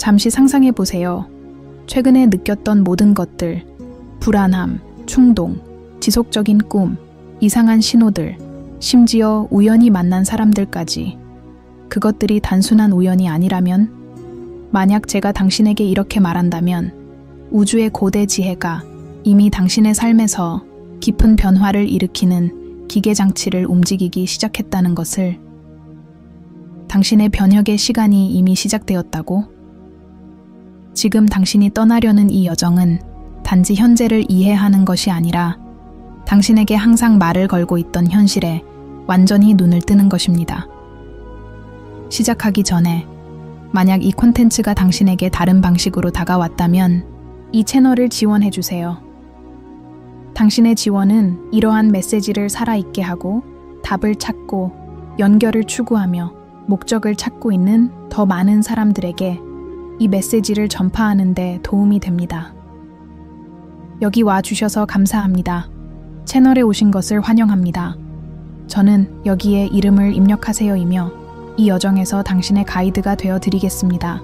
잠시 상상해 보세요. 최근에 느꼈던 모든 것들, 불안함, 충동, 지속적인 꿈, 이상한 신호들, 심지어 우연히 만난 사람들까지. 그것들이 단순한 우연이 아니라면, 만약 제가 당신에게 이렇게 말한다면 우주의 고대 지혜가 이미 당신의 삶에서 깊은 변화를 일으키는 기계장치를 움직이기 시작했다는 것을, 당신의 변혁의 시간이 이미 시작되었다고? 지금 당신이 떠나려는 이 여정은 단지 현재를 이해하는 것이 아니라 당신에게 항상 말을 걸고 있던 현실에 완전히 눈을 뜨는 것입니다. 시작하기 전에 만약 이 콘텐츠가 당신에게 다른 방식으로 다가왔다면 이 채널을 지원해주세요. 당신의 지원은 이러한 메시지를 살아있게 하고 답을 찾고 연결을 추구하며 목적을 찾고 있는 더 많은 사람들에게 이 메시지를 전파하는 데 도움이 됩니다. 여기 와주셔서 감사합니다. 채널에 오신 것을 환영합니다. 저는 여기에 이름을 입력하세요이며 이 여정에서 당신의 가이드가 되어 드리겠습니다.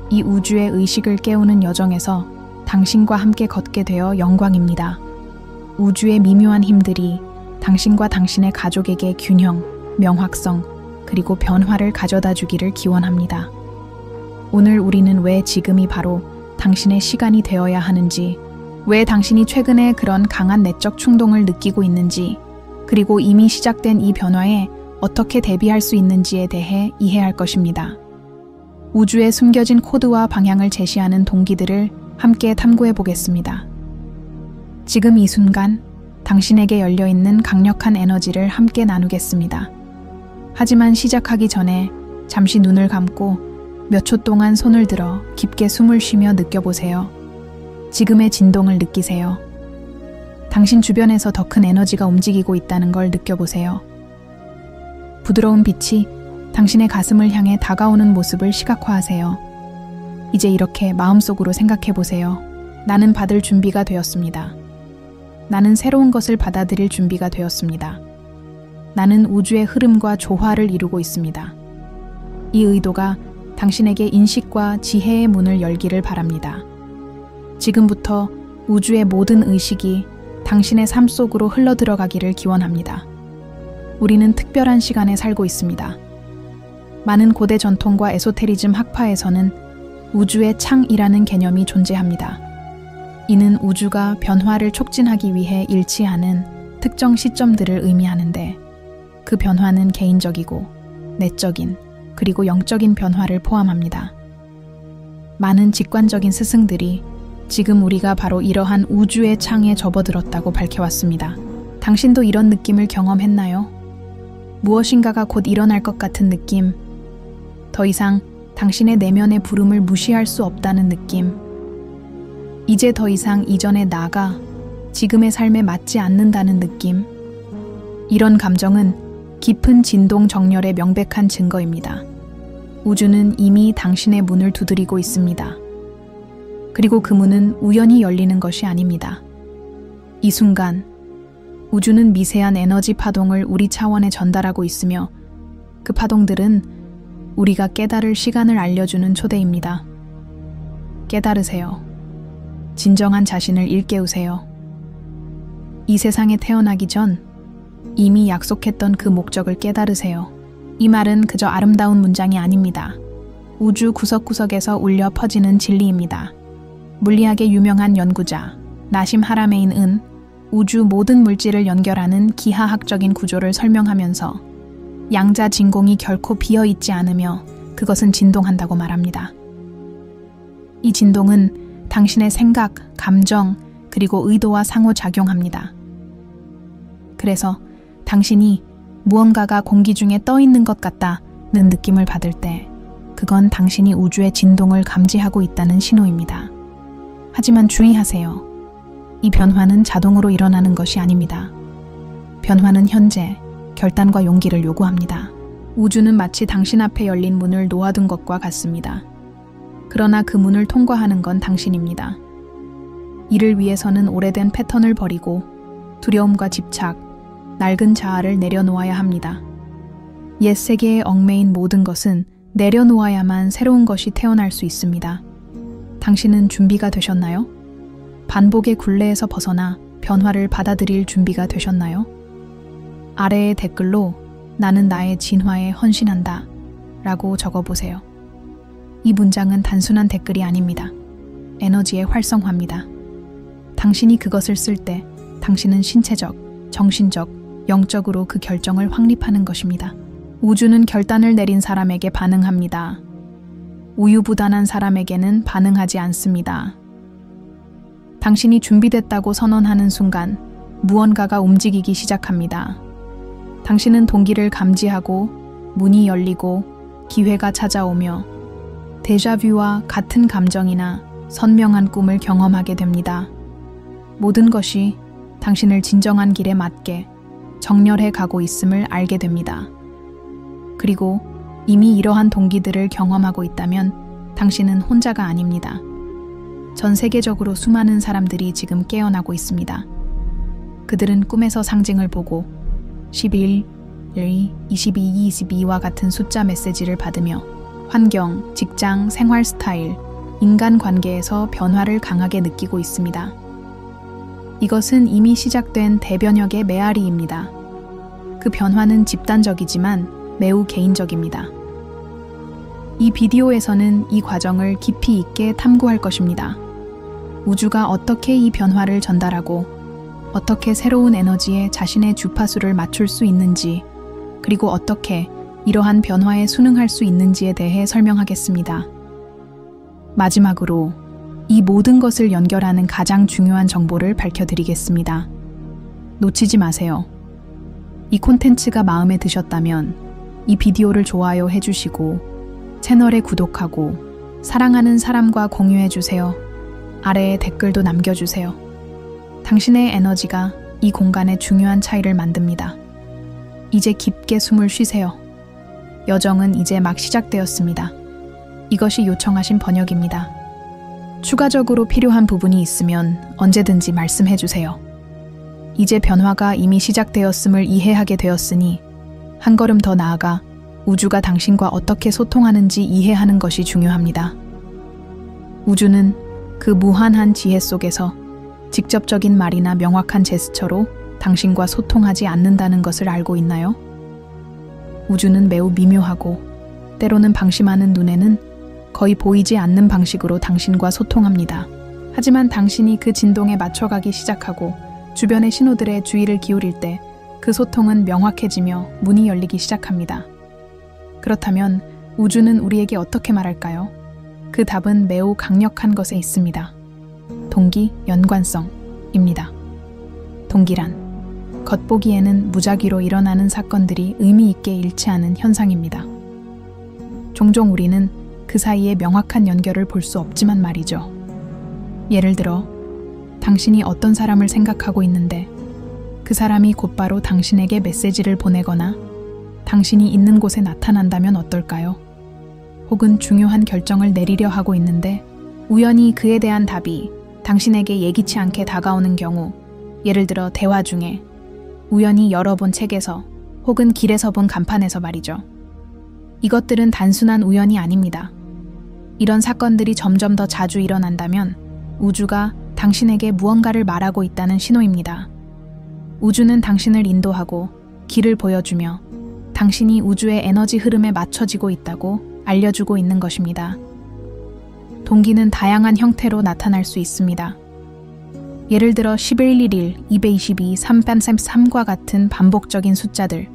이 우주의 의식을 깨우는 여정에서 당신과 함께 걷게 되어 영광입니다. 우주의 미묘한 힘들이 당신과 당신의 가족에게 균형, 명확성, 그리고 변화를 가져다 주기를 기원합니다. 오늘 우리는 왜 지금이 바로 당신의 시간이 되어야 하는지, 왜 당신이 최근에 그런 강한 내적 충동을 느끼고 있는지, 그리고 이미 시작된 이 변화에 어떻게 대비할 수 있는지에 대해 이해할 것입니다. 우주의 숨겨진 코드와 방향을 제시하는 동기들을 함께 탐구해 보겠습니다. 지금 이 순간 당신에게 열려있는 강력한 에너지를 함께 나누겠습니다. 하지만 시작하기 전에 잠시 눈을 감고 몇 초 동안 손을 들어 깊게 숨을 쉬며 느껴보세요. 지금의 진동을 느끼세요. 당신 주변에서 더 큰 에너지가 움직이고 있다는 걸 느껴보세요. 부드러운 빛이 당신의 가슴을 향해 다가오는 모습을 시각화하세요. 이제 이렇게 마음속으로 생각해보세요. 나는 받을 준비가 되었습니다. 나는 새로운 것을 받아들일 준비가 되었습니다. 나는 우주의 흐름과 조화를 이루고 있습니다. 이 의도가 당신에게 인식과 지혜의 문을 열기를 바랍니다. 지금부터 우주의 모든 의식이 당신의 삶 속으로 흘러들어가기를 기원합니다. 우리는 특별한 시간에 살고 있습니다. 많은 고대 전통과 에소테리즘 학파에서는 우주의 창이라는 개념이 존재합니다. 이는 우주가 변화를 촉진하기 위해 일치하는 특정 시점들을 의미하는데, 그 변화는 개인적이고 내적인 그리고 영적인 변화를 포함합니다. 많은 직관적인 스승들이 지금 우리가 바로 이러한 우주의 창에 접어들었다고 밝혀왔습니다. 당신도 이런 느낌을 경험했나요? 무엇인가가 곧 일어날 것 같은 느낌, 더 이상 당신의 내면의 부름을 무시할 수 없다는 느낌, 이제 더 이상 이전의 나가 지금의 삶에 맞지 않는다는 느낌. 이런 감정은 깊은 진동 정렬의 명백한 증거입니다. 우주는 이미 당신의 문을 두드리고 있습니다. 그리고 그 문은 우연히 열리는 것이 아닙니다. 이 순간 우주는 미세한 에너지 파동을 우리 차원에 전달하고 있으며, 그 파동들은 우리가 깨달을 시간을 알려주는 초대입니다. 깨달으세요. 진정한 자신을 일깨우세요. 이 세상에 태어나기 전 이미 약속했던 그 목적을 깨달으세요. 이 말은 그저 아름다운 문장이 아닙니다. 우주 구석구석에서 울려 퍼지는 진리입니다. 물리학의 유명한 연구자 나심 하라메인은 우주 모든 물질을 연결하는 기하학적인 구조를 설명하면서 양자 진공이 결코 비어있지 않으며 그것은 진동한다고 말합니다. 이 진동은 당신의 생각, 감정, 그리고 의도와 상호작용합니다. 그래서 당신이 무언가가 공기 중에 떠 있는 것 같다는 느낌을 받을 때, 그건 당신이 우주의 진동을 감지하고 있다는 신호입니다. 하지만 주의하세요. 이 변화는 자동으로 일어나는 것이 아닙니다. 변화는 현재, 결단과 용기를 요구합니다. 우주는 마치 당신 앞에 열린 문을 놓아둔 것과 같습니다. 그러나 그 문을 통과하는 건 당신입니다. 이를 위해서는 오래된 패턴을 버리고 두려움과 집착, 낡은 자아를 내려놓아야 합니다. 옛 세계에 얽매인 모든 것은 내려놓아야만 새로운 것이 태어날 수 있습니다. 당신은 준비가 되셨나요? 반복의 굴레에서 벗어나 변화를 받아들일 준비가 되셨나요? 아래의 댓글로 나는 나의 진화에 헌신한다 라고 적어보세요. 이 문장은 단순한 댓글이 아닙니다. 에너지의 활성화입니다. 당신이 그것을 쓸 때 당신은 신체적, 정신적, 영적으로 그 결정을 확립하는 것입니다. 우주는 결단을 내린 사람에게 반응합니다. 우유부단한 사람에게는 반응하지 않습니다. 당신이 준비됐다고 선언하는 순간 무언가가 움직이기 시작합니다. 당신은 동기를 감지하고 문이 열리고 기회가 찾아오며 데자뷰와 같은 감정이나 선명한 꿈을 경험하게 됩니다. 모든 것이 당신을 진정한 길에 맞게 정렬해 가고 있음을 알게 됩니다. 그리고 이미 이러한 동기들을 경험하고 있다면 당신은 혼자가 아닙니다. 전 세계적으로 수많은 사람들이 지금 깨어나고 있습니다. 그들은 꿈에서 상징을 보고 11, 22, 22와 같은 숫자 메시지를 받으며 환경, 직장, 생활 스타일, 인간관계에서 변화를 강하게 느끼고 있습니다. 이것은 이미 시작된 대변혁의 메아리입니다. 그 변화는 집단적이지만 매우 개인적입니다. 이 비디오에서는 이 과정을 깊이 있게 탐구할 것입니다. 우주가 어떻게 이 변화를 전달하고 어떻게 새로운 에너지에 자신의 주파수를 맞출 수 있는지, 그리고 어떻게 이러한 변화에 순응할 수 있는지에 대해 설명하겠습니다. 마지막으로 이 모든 것을 연결하는 가장 중요한 정보를 밝혀드리겠습니다. 놓치지 마세요. 이 콘텐츠가 마음에 드셨다면 이 비디오를 좋아요 해주시고 채널에 구독하고 사랑하는 사람과 공유해주세요. 아래에 댓글도 남겨주세요. 당신의 에너지가 이 공간에 중요한 차이를 만듭니다. 이제 깊게 숨을 쉬세요. 여정은 이제 막 시작되었습니다. 이것이 요청하신 번역입니다. 추가적으로 필요한 부분이 있으면 언제든지 말씀해주세요. 이제 변화가 이미 시작되었음을 이해하게 되었으니 한 걸음 더 나아가 우주가 당신과 어떻게 소통하는지 이해하는 것이 중요합니다. 우주는 그 무한한 지혜 속에서 직접적인 말이나 명확한 제스처로 당신과 소통하지 않는다는 것을 알고 있나요? 우주는 매우 미묘하고 때로는 방심하는 눈에는 거의 보이지 않는 방식으로 당신과 소통합니다. 하지만 당신이 그 진동에 맞춰가기 시작하고 주변의 신호들에 주의를 기울일 때 그 소통은 명확해지며 문이 열리기 시작합니다. 그렇다면 우주는 우리에게 어떻게 말할까요? 그 답은 매우 강력한 것에 있습니다. 동기, 연관성입니다. 동기란 겉보기에는 무작위로 일어나는 사건들이 의미 있게 일치하는 현상입니다. 종종 우리는 그 사이에 명확한 연결을 볼 수 없지만 말이죠. 예를 들어, 당신이 어떤 사람을 생각하고 있는데 그 사람이 곧바로 당신에게 메시지를 보내거나 당신이 있는 곳에 나타난다면 어떨까요? 혹은 중요한 결정을 내리려 하고 있는데 우연히 그에 대한 답이 당신에게 예기치 않게 다가오는 경우, 예를 들어 대화 중에 우연히 열어본 책에서 혹은 길에서 본 간판에서 말이죠. 이것들은 단순한 우연이 아닙니다. 이런 사건들이 점점 더 자주 일어난다면 우주가 당신에게 무언가를 말하고 있다는 신호입니다. 우주는 당신을 인도하고 길을 보여주며 당신이 우주의 에너지 흐름에 맞춰지고 있다고 알려주고 있는 것입니다. 동기는 다양한 형태로 나타날 수 있습니다. 예를 들어 11, 11, 222, 333과 같은 반복적인 숫자들,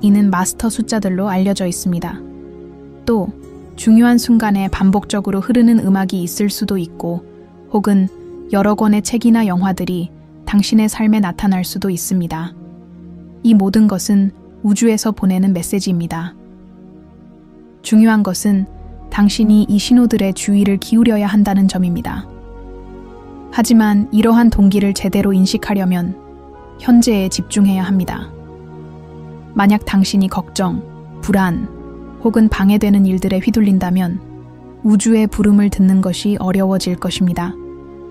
이는 마스터 숫자들로 알려져 있습니다. 또 중요한 순간에 반복적으로 흐르는 음악이 있을 수도 있고 혹은 여러 권의 책이나 영화들이 당신의 삶에 나타날 수도 있습니다. 이 모든 것은 우주에서 보내는 메시지입니다. 중요한 것은 당신이 이 신호들에 주의를 기울여야 한다는 점입니다. 하지만 이러한 동기를 제대로 인식하려면 현재에 집중해야 합니다. 만약 당신이 걱정, 불안, 혹은 방해되는 일들에 휘둘린다면 우주의 부름을 듣는 것이 어려워질 것입니다.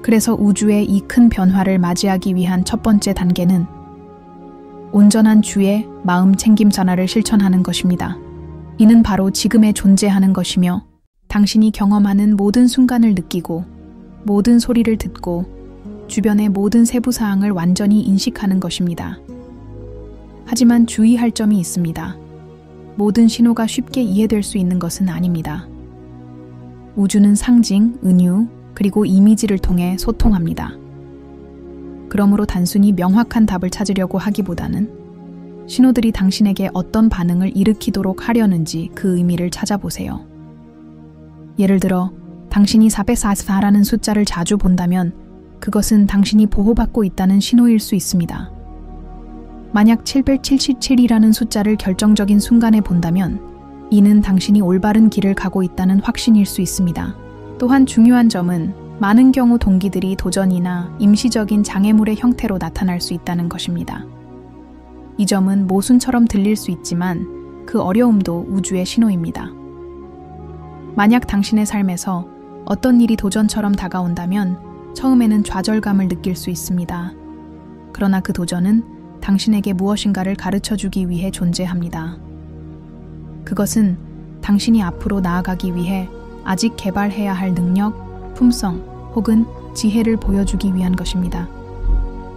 그래서 우주의 이 큰 변화를 맞이하기 위한 첫 번째 단계는 온전한 주의 마음 챙김 전화를 실천하는 것입니다. 이는 바로 지금에 존재하는 것이며 당신이 경험하는 모든 순간을 느끼고 모든 소리를 듣고 주변의 모든 세부사항을 완전히 인식하는 것입니다. 하지만 주의할 점이 있습니다. 모든 신호가 쉽게 이해될 수 있는 것은 아닙니다. 우주는 상징, 은유, 그리고 이미지를 통해 소통합니다. 그러므로 단순히 명확한 답을 찾으려고 하기보다는 신호들이 당신에게 어떤 반응을 일으키도록 하려는지 그 의미를 찾아보세요. 예를 들어, 당신이 444라는 숫자를 자주 본다면 그것은 당신이 보호받고 있다는 신호일 수 있습니다. 만약 777이라는 숫자를 결정적인 순간에 본다면 이는 당신이 올바른 길을 가고 있다는 확신일 수 있습니다. 또한 중요한 점은 많은 경우 동기들이 도전이나 임시적인 장애물의 형태로 나타날 수 있다는 것입니다. 이 점은 모순처럼 들릴 수 있지만 그 어려움도 우주의 신호입니다. 만약 당신의 삶에서 어떤 일이 도전처럼 다가온다면 처음에는 좌절감을 느낄 수 있습니다. 그러나 그 도전은 당신에게 무엇인가를 가르쳐주기 위해 존재합니다. 그것은 당신이 앞으로 나아가기 위해 아직 개발해야 할 능력, 품성 혹은 지혜를 보여주기 위한 것입니다.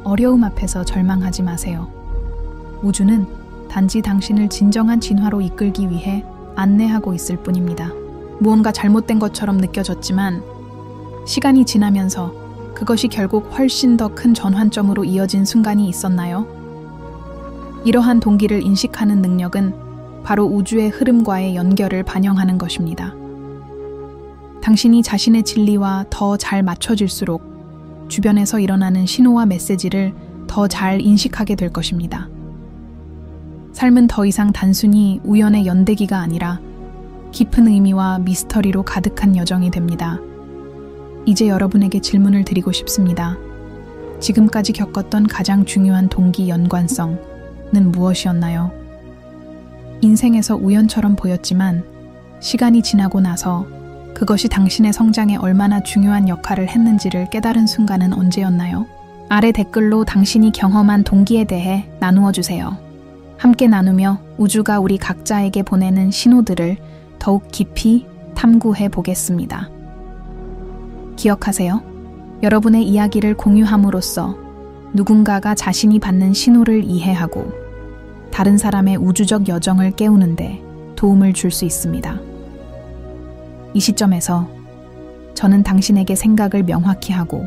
어려움 앞에서 절망하지 마세요. 우주는 단지 당신을 진정한 진화로 이끌기 위해 안내하고 있을 뿐입니다. 무언가 잘못된 것처럼 느껴졌지만 시간이 지나면서 그것이 결국 훨씬 더 큰 전환점으로 이어진 순간이 있었나요? 이러한 동기를 인식하는 능력은 바로 우주의 흐름과의 연결을 반영하는 것입니다. 당신이 자신의 진리와 더 잘 맞춰질수록 주변에서 일어나는 신호와 메시지를 더 잘 인식하게 될 것입니다. 삶은 더 이상 단순히 우연의 연대기가 아니라 깊은 의미와 미스터리로 가득한 여정이 됩니다. 이제 여러분에게 질문을 드리고 싶습니다. 지금까지 겪었던 가장 중요한 동기 연관성은 무엇이었나요? 인생에서 우연처럼 보였지만 시간이 지나고 나서 그것이 당신의 성장에 얼마나 중요한 역할을 했는지를 깨달은 순간은 언제였나요? 아래 댓글로 당신이 경험한 동기에 대해 나누어 주세요. 함께 나누며 우주가 우리 각자에게 보내는 신호들을 더욱 깊이 탐구해 보겠습니다. 기억하세요. 여러분의 이야기를 공유함으로써 누군가가 자신이 받는 신호를 이해하고 다른 사람의 우주적 여정을 깨우는데 도움을 줄 수 있습니다. 이 시점에서 저는 당신에게 생각을 명확히 하고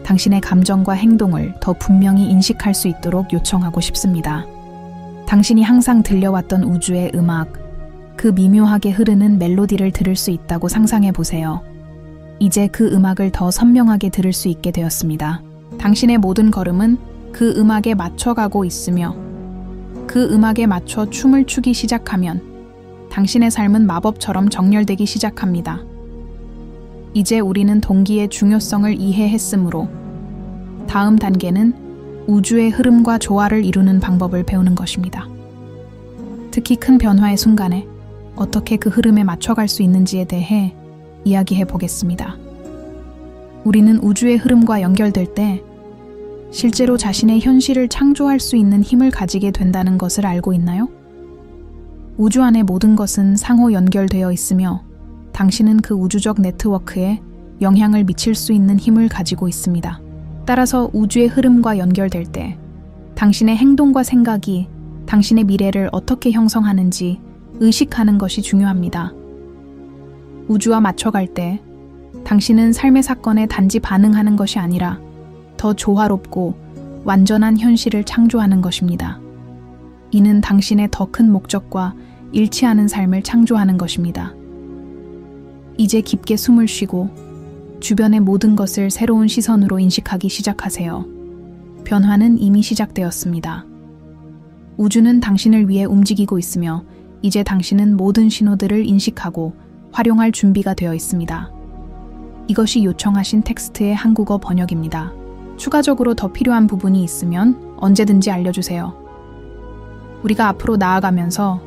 당신의 감정과 행동을 더 분명히 인식할 수 있도록 요청하고 싶습니다. 당신이 항상 들려왔던 우주의 음악, 그 미묘하게 흐르는 멜로디를 들을 수 있다고 상상해 보세요. 이제 그 음악을 더 선명하게 들을 수 있게 되었습니다. 당신의 모든 걸음은 그 음악에 맞춰가고 있으며 그 음악에 맞춰 춤을 추기 시작하면 당신의 삶은 마법처럼 정렬되기 시작합니다. 이제 우리는 동기의 중요성을 이해했으므로 다음 단계는 우주의 흐름과 조화를 이루는 방법을 배우는 것입니다. 특히 큰 변화의 순간에 어떻게 그 흐름에 맞춰갈 수 있는지에 대해 이야기해 보겠습니다. 우리는 우주의 흐름과 연결될 때 실제로 자신의 현실을 창조할 수 있는 힘을 가지게 된다는 것을 알고 있나요? 우주 안의 모든 것은 상호 연결되어 있으며 당신은 그 우주적 네트워크에 영향을 미칠 수 있는 힘을 가지고 있습니다. 따라서 우주의 흐름과 연결될 때 당신의 행동과 생각이 당신의 미래를 어떻게 형성하는지 의식하는 것이 중요합니다. 우주와 맞춰갈 때 당신은 삶의 사건에 단지 반응하는 것이 아니라 더 조화롭고 완전한 현실을 창조하는 것입니다. 이는 당신의 더 큰 목적과 일치하는 삶을 창조하는 것입니다. 이제 깊게 숨을 쉬고 주변의 모든 것을 새로운 시선으로 인식하기 시작하세요. 변화는 이미 시작되었습니다. 우주는 당신을 위해 움직이고 있으며 이제 당신은 모든 신호들을 인식하고 활용할 준비가 되어 있습니다. 이것이 요청하신 텍스트의 한국어 번역입니다. 추가적으로 더 필요한 부분이 있으면 언제든지 알려주세요. 우리가 앞으로 나아가면서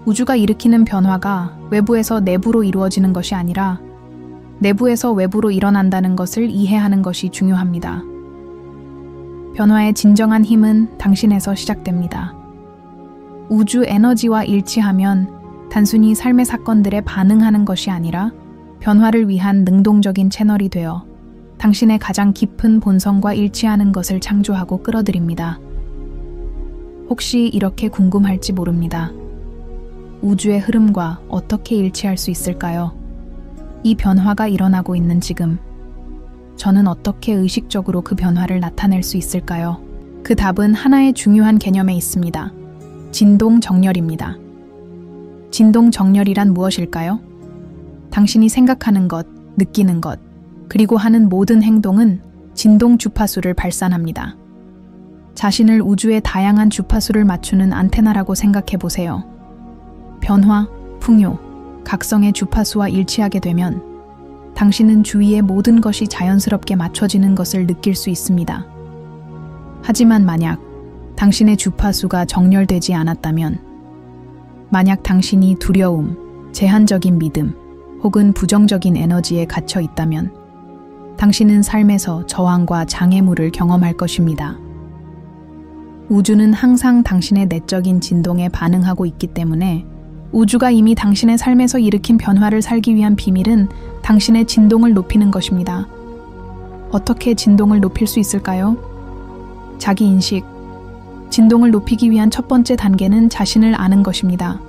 우주가 일으키는 변화가 외부에서 내부로 이루어지는 것이 아니라 내부에서 외부로 일어난다는 것을 이해하는 것이 중요합니다. 변화의 진정한 힘은 당신에서 시작됩니다. 우주 에너지와 일치하면 단순히 삶의 사건들에 반응하는 것이 아니라 변화를 위한 능동적인 채널이 되어 당신의 가장 깊은 본성과 일치하는 것을 창조하고 끌어들입니다. 혹시 이렇게 궁금할지 모릅니다. 우주의 흐름과 어떻게 일치할 수 있을까요? 이 변화가 일어나고 있는 지금, 저는 어떻게 의식적으로 그 변화를 나타낼 수 있을까요? 그 답은 하나의 중요한 개념에 있습니다. 진동정렬입니다. 진동정렬이란 무엇일까요? 당신이 생각하는 것, 느끼는 것, 그리고 하는 모든 행동은 진동 주파수를 발산합니다. 자신을 우주의 다양한 주파수를 맞추는 안테나라고 생각해 보세요. 변화, 풍요, 각성의 주파수와 일치하게 되면 당신은 주위의 모든 것이 자연스럽게 맞춰지는 것을 느낄 수 있습니다. 하지만 만약 당신의 주파수가 정렬되지 않았다면, 만약 당신이 두려움, 제한적인 믿음, 혹은 부정적인 에너지에 갇혀 있다면 당신은 삶에서 저항과 장애물을 경험할 것입니다. 우주는 항상 당신의 내적인 진동에 반응하고 있기 때문에 우주가 이미 당신의 삶에서 일으킨 변화를 살기 위한 비밀은 당신의 진동을 높이는 것입니다. 어떻게 진동을 높일 수 있을까요? 자기인식. 진동을 높이기 위한 첫 번째 단계는 자신을 아는 것입니다.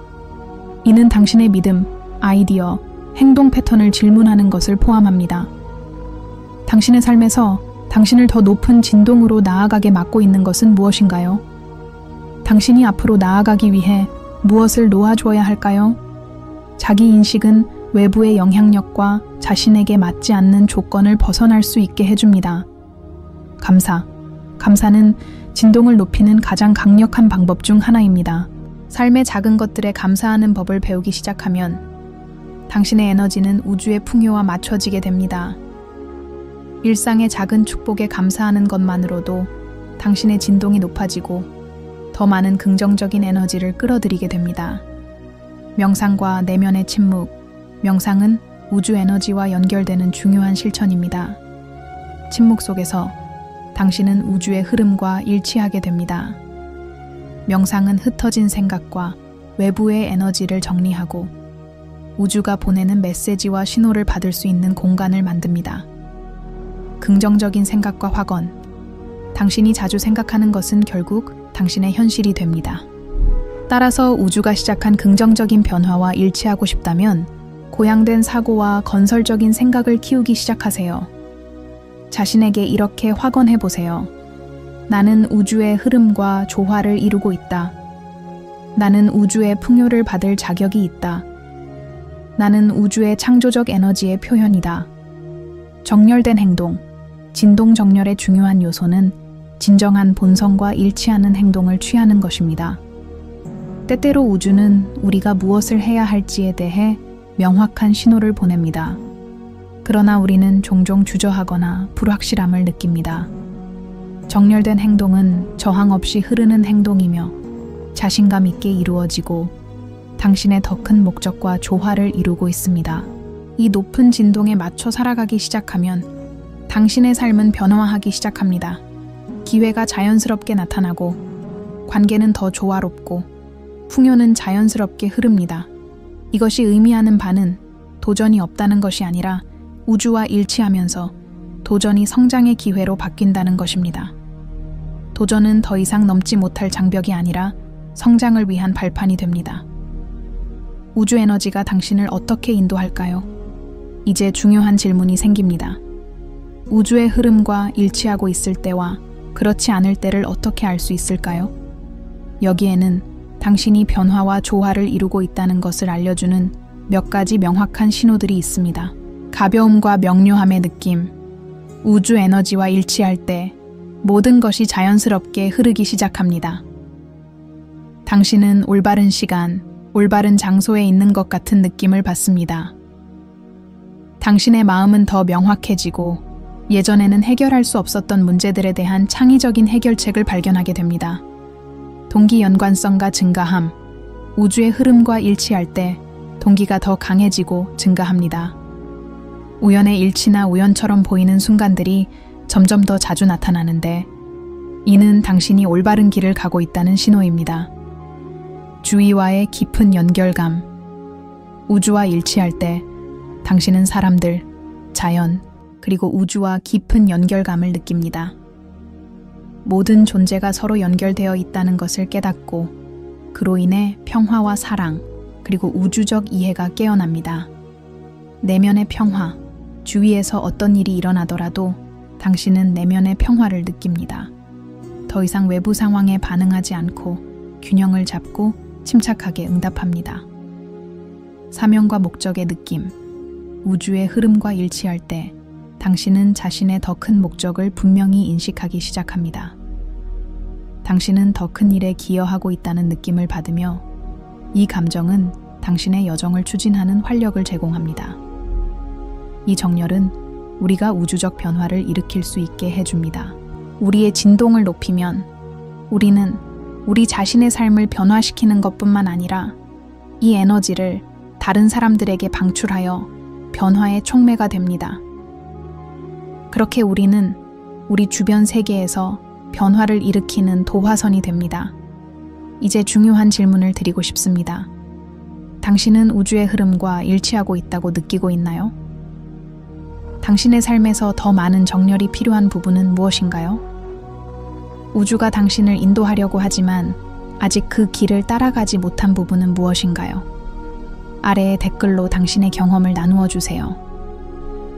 이는 당신의 믿음, 아이디어, 행동 패턴을 질문하는 것을 포함합니다. 당신의 삶에서 당신을 더 높은 진동으로 나아가게 막고 있는 것은 무엇인가요? 당신이 앞으로 나아가기 위해 무엇을 놓아줘야 할까요? 자기인식은 외부의 영향력과 자신에게 맞지 않는 조건을 벗어날 수 있게 해줍니다. 감사는 진동을 높이는 가장 강력한 방법 중 하나입니다. 삶의 작은 것들에 감사하는 법을 배우기 시작하면 당신의 에너지는 우주의 풍요와 맞춰지게 됩니다. 일상의 작은 축복에 감사하는 것만으로도 당신의 진동이 높아지고 더 많은 긍정적인 에너지를 끌어들이게 됩니다. 명상과 내면의 침묵. 명상은 우주 에너지와 연결되는 중요한 실천입니다. 침묵 속에서 당신은 우주의 흐름과 일치하게 됩니다. 명상은 흩어진 생각과 외부의 에너지를 정리하고 우주가 보내는 메시지와 신호를 받을 수 있는 공간을 만듭니다. 긍정적인 생각과 확언. 당신이 자주 생각하는 것은 결국 당신의 현실이 됩니다. 따라서 우주가 시작한 긍정적인 변화와 일치하고 싶다면 고양된 사고와 건설적인 생각을 키우기 시작하세요. 자신에게 이렇게 확언해 보세요. 나는 우주의 흐름과 조화를 이루고 있다. 나는 우주의 풍요를 받을 자격이 있다. 나는 우주의 창조적 에너지의 표현이다. 정렬된 행동. 진동 정렬의 중요한 요소는 진정한 본성과 일치하는 행동을 취하는 것입니다. 때때로 우주는 우리가 무엇을 해야 할지에 대해 명확한 신호를 보냅니다. 그러나 우리는 종종 주저하거나 불확실함을 느낍니다. 정렬된 행동은 저항 없이 흐르는 행동이며 자신감 있게 이루어지고 당신의 더 큰 목적과 조화를 이루고 있습니다. 이 높은 진동에 맞춰 살아가기 시작하면 당신의 삶은 변화하기 시작합니다. 기회가 자연스럽게 나타나고 관계는 더 조화롭고 풍요는 자연스럽게 흐릅니다. 이것이 의미하는 바는 도전이 없다는 것이 아니라 우주와 일치하면서 도전이 성장의 기회로 바뀐다는 것입니다. 도전은 더 이상 넘지 못할 장벽이 아니라 성장을 위한 발판이 됩니다. 우주 에너지가 당신을 어떻게 인도할까요? 이제 중요한 질문이 생깁니다. 우주의 흐름과 일치하고 있을 때와 그렇지 않을 때를 어떻게 알 수 있을까요? 여기에는 당신이 변화와 조화를 이루고 있다는 것을 알려주는 몇 가지 명확한 신호들이 있습니다. 가벼움과 명료함의 느낌. 우주 에너지와 일치할 때 모든 것이 자연스럽게 흐르기 시작합니다. 당신은 올바른 시간, 올바른 장소에 있는 것 같은 느낌을 받습니다. 당신의 마음은 더 명확해지고 예전에는 해결할 수 없었던 문제들에 대한 창의적인 해결책을 발견하게 됩니다. 동기 연관성과 증가함. 우주의 흐름과 일치할 때 동기가 더 강해지고 증가합니다. 우연의 일치나 우연처럼 보이는 순간들이 점점 더 자주 나타나는데 이는 당신이 올바른 길을 가고 있다는 신호입니다. 주위와의 깊은 연결감. 우주와 일치할 때 당신은 사람들, 자연, 그리고 우주와 깊은 연결감을 느낍니다. 모든 존재가 서로 연결되어 있다는 것을 깨닫고 그로 인해 평화와 사랑, 그리고 우주적 이해가 깨어납니다. 내면의 평화, 주위에서 어떤 일이 일어나더라도 당신은 내면의 평화를 느낍니다. 더 이상 외부 상황에 반응하지 않고 균형을 잡고 침착하게 응답합니다. 사명과 목적의 느낌, 우주의 흐름과 일치할 때 당신은 자신의 더 큰 목적을 분명히 인식하기 시작합니다. 당신은 더 큰 일에 기여하고 있다는 느낌을 받으며 이 감정은 당신의 여정을 추진하는 활력을 제공합니다. 이 정열은 우리가 우주적 변화를 일으킬 수 있게 해줍니다. 우리의 진동을 높이면 우리는 우리 자신의 삶을 변화시키는 것뿐만 아니라 이 에너지를 다른 사람들에게 방출하여 변화의 촉매가 됩니다. 그렇게 우리는 우리 주변 세계에서 변화를 일으키는 도화선이 됩니다. 이제 중요한 질문을 드리고 싶습니다. 당신은 우주의 흐름과 일치하고 있다고 느끼고 있나요? 당신의 삶에서 더 많은 정렬이 필요한 부분은 무엇인가요? 우주가 당신을 인도하려고 하지만 아직 그 길을 따라가지 못한 부분은 무엇인가요? 아래의 댓글로 당신의 경험을 나누어 주세요.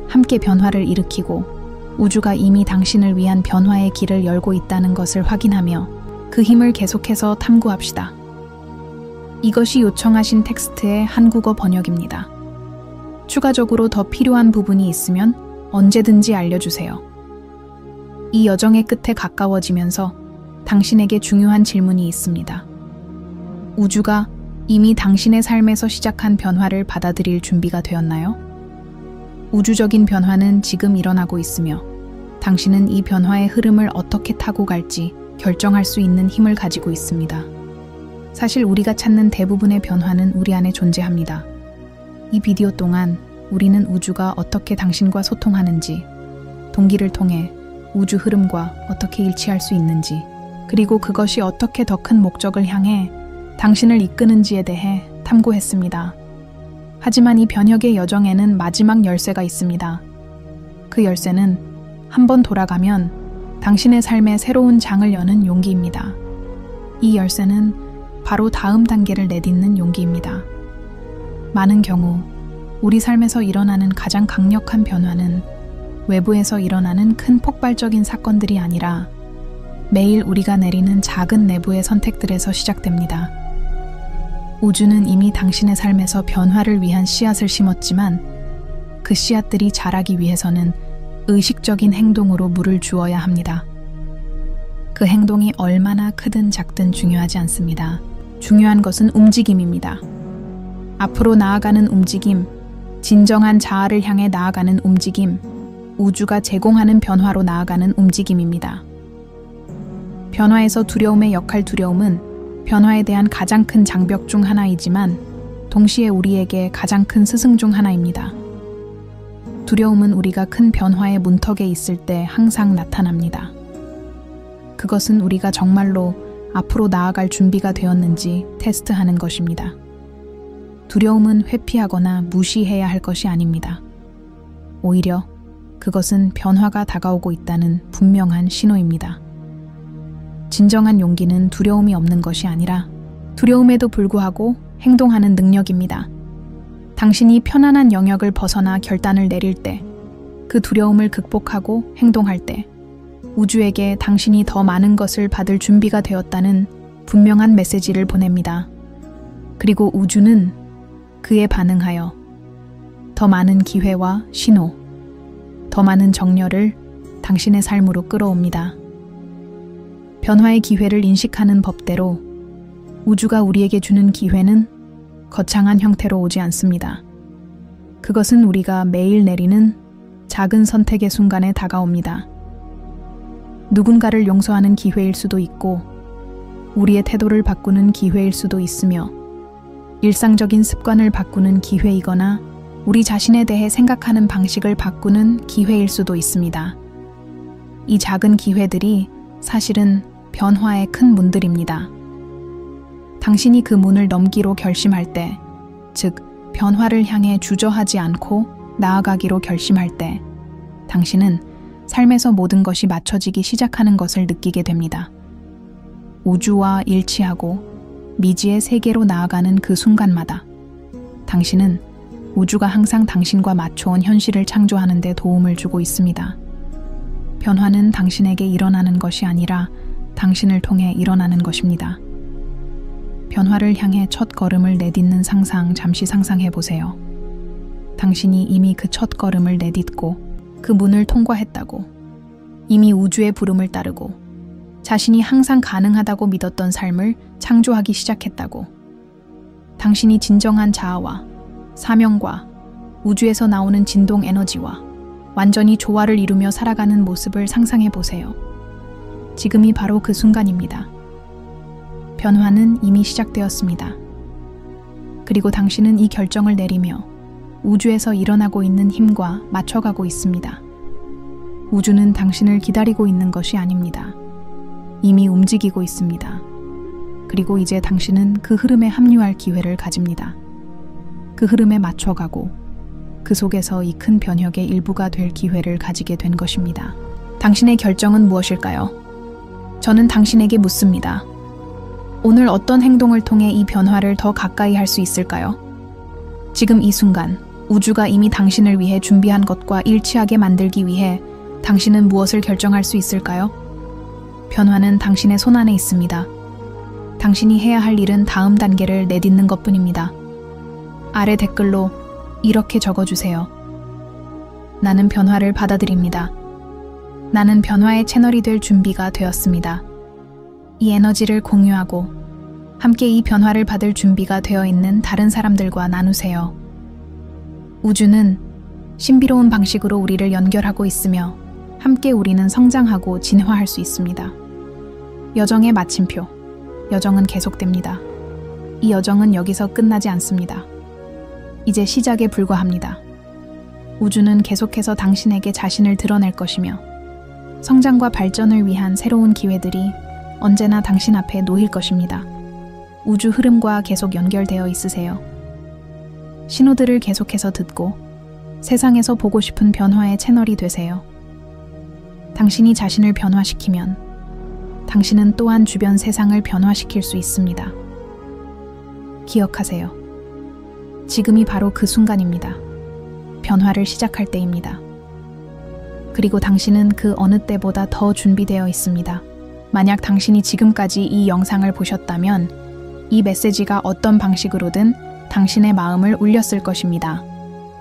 함께 변화를 일으키고 우주가 이미 당신을 위한 변화의 길을 열고 있다는 것을 확인하며 그 힘을 계속해서 탐구합시다. 이것이 요청하신 텍스트의 한국어 번역입니다. 추가적으로 더 필요한 부분이 있으면 언제든지 알려주세요. 이 여정의 끝에 가까워지면서 당신에게 중요한 질문이 있습니다. 우주가 이미 당신의 삶에서 시작한 변화를 받아들일 준비가 되었나요? 우주적인 변화는 지금 일어나고 있으며 당신은 이 변화의 흐름을 어떻게 타고 갈지 결정할 수 있는 힘을 가지고 있습니다. 사실 우리가 찾는 대부분의 변화는 우리 안에 존재합니다. 이 비디오 동안 우리는 우주가 어떻게 당신과 소통하는지, 동기를 통해 우주 흐름과 어떻게 일치할 수 있는지, 그리고 그것이 어떻게 더 큰 목적을 향해 당신을 이끄는지에 대해 탐구했습니다. 하지만 이 변혁의 여정에는 마지막 열쇠가 있습니다. 그 열쇠는 한번 돌아가면 당신의 삶에 새로운 장을 여는 용기입니다. 이 열쇠는 바로 다음 단계를 내딛는 용기입니다. 많은 경우 우리 삶에서 일어나는 가장 강력한 변화는 외부에서 일어나는 큰 폭발적인 사건들이 아니라 매일 우리가 내리는 작은 내부의 선택들에서 시작됩니다. 우주는 이미 당신의 삶에서 변화를 위한 씨앗을 심었지만 그 씨앗들이 자라기 위해서는 의식적인 행동으로 물을 주어야 합니다. 그 행동이 얼마나 크든 작든 중요하지 않습니다. 중요한 것은 움직임입니다. 앞으로 나아가는 움직임, 진정한 자아를 향해 나아가는 움직임, 우주가 제공하는 변화로 나아가는 움직임입니다. 변화에서 두려움의 역할 두려움은 변화에 대한 가장 큰 장벽 중 하나이지만 동시에 우리에게 가장 큰 스승 중 하나입니다. 두려움은 우리가 큰 변화의 문턱에 있을 때 항상 나타납니다. 그것은 우리가 정말로 앞으로 나아갈 준비가 되었는지 테스트하는 것입니다. 두려움은 회피하거나 무시해야 할 것이 아닙니다. 오히려 그것은 변화가 다가오고 있다는 분명한 신호입니다. 진정한 용기는 두려움이 없는 것이 아니라 두려움에도 불구하고 행동하는 능력입니다. 당신이 편안한 영역을 벗어나 결단을 내릴 때, 그 두려움을 극복하고 행동할 때, 우주에게 당신이 더 많은 것을 받을 준비가 되었다는 분명한 메시지를 보냅니다. 그리고 우주는 그에 반응하여 더 많은 기회와 신호, 더 많은 정열을 당신의 삶으로 끌어옵니다. 변화의 기회를 인식하는 법대로 우주가 우리에게 주는 기회는 거창한 형태로 오지 않습니다. 그것은 우리가 매일 내리는 작은 선택의 순간에 다가옵니다. 누군가를 용서하는 기회일 수도 있고, 우리의 태도를 바꾸는 기회일 수도 있으며, 일상적인 습관을 바꾸는 기회이거나 우리 자신에 대해 생각하는 방식을 바꾸는 기회일 수도 있습니다. 이 작은 기회들이 사실은 변화의 큰 문들입니다. 당신이 그 문을 넘기로 결심할 때, 즉 변화를 향해 주저하지 않고 나아가기로 결심할 때 당신은 삶에서 모든 것이 맞춰지기 시작하는 것을 느끼게 됩니다. 우주와 일치하고 미지의 세계로 나아가는 그 순간마다 당신은 우주가 항상 당신과 맞춰온 현실을 창조하는 데 도움을 주고 있습니다. 변화는 당신에게 일어나는 것이 아니라 당신을 통해 일어나는 것입니다. 변화를 향해 첫 걸음을 내딛는 상상 잠시 상상해 보세요. 당신이 이미 그 첫 걸음을 내딛고 그 문을 통과했다고, 이미 우주의 부름을 따르고 자신이 항상 가능하다고 믿었던 삶을 창조하기 시작했다고, 당신이 진정한 자아와 사명과 우주에서 나오는 진동 에너지와 완전히 조화를 이루며 살아가는 모습을 상상해 보세요. 지금이 바로 그 순간입니다. 변화는 이미 시작되었습니다. 그리고 당신은 이 결정을 내리며 우주에서 일어나고 있는 힘과 맞춰가고 있습니다. 우주는 당신을 기다리고 있는 것이 아닙니다. 이미 움직이고 있습니다. 그리고 이제 당신은 그 흐름에 합류할 기회를 가집니다. 그 흐름에 맞춰가고 그 속에서 이 큰 변혁의 일부가 될 기회를 가지게 된 것입니다. 당신의 결정은 무엇일까요? 저는 당신에게 묻습니다. 오늘 어떤 행동을 통해 이 변화를 더 가까이 할 수 있을까요? 지금 이 순간 우주가 이미 당신을 위해 준비한 것과 일치하게 만들기 위해 당신은 무엇을 결정할 수 있을까요? 변화는 당신의 손안에 있습니다. 당신이 해야 할 일은 다음 단계를 내딛는 것뿐입니다. 아래 댓글로 이렇게 적어주세요. 나는 변화를 받아들입니다. 나는 변화의 채널이 될 준비가 되었습니다. 이 에너지를 공유하고 함께 이 변화를 받을 준비가 되어 있는 다른 사람들과 나누세요. 우주는 신비로운 방식으로 우리를 연결하고 있으며 함께 우리는 성장하고 진화할 수 있습니다. 여정의 마침표. 여정은 계속됩니다. 이 여정은 여기서 끝나지 않습니다. 이제 시작에 불과합니다. 우주는 계속해서 당신에게 자신을 드러낼 것이며 성장과 발전을 위한 새로운 기회들이 언제나 당신 앞에 놓일 것입니다. 우주 흐름과 계속 연결되어 있으세요. 신호들을 계속해서 듣고 세상에서 보고 싶은 변화의 채널이 되세요. 당신이 자신을 변화시키면 당신은 또한 주변 세상을 변화시킬 수 있습니다. 기억하세요. 지금이 바로 그 순간입니다. 변화를 시작할 때입니다. 그리고 당신은 그 어느 때보다 더 준비되어 있습니다. 만약 당신이 지금까지 이 영상을 보셨다면 이 메시지가 어떤 방식으로든 당신의 마음을 울렸을 것입니다.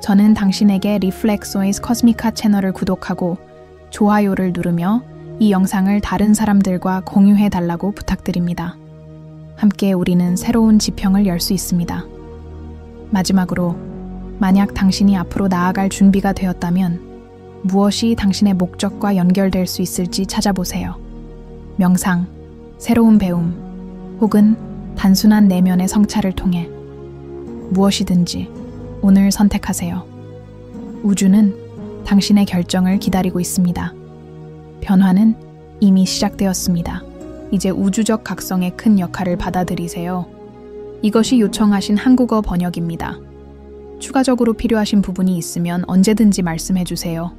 저는 당신에게 리플렉소이스 코스미카 채널을 구독하고 좋아요를 누르며 이 영상을 다른 사람들과 공유해 달라고 부탁드립니다. 함께 우리는 새로운 지평을 열 수 있습니다. 마지막으로, 만약 당신이 앞으로 나아갈 준비가 되었다면 무엇이 당신의 목적과 연결될 수 있을지 찾아보세요. 명상, 새로운 배움, 혹은 단순한 내면의 성찰을 통해 무엇이든지 오늘 선택하세요. 우주는 당신의 결정을 기다리고 있습니다. 변화는 이미 시작되었습니다. 이제 우주적 각성의 큰 역할을 받아들이세요. 이것이 요청하신 한국어 번역입니다. 추가적으로 필요하신 부분이 있으면 언제든지 말씀해 주세요.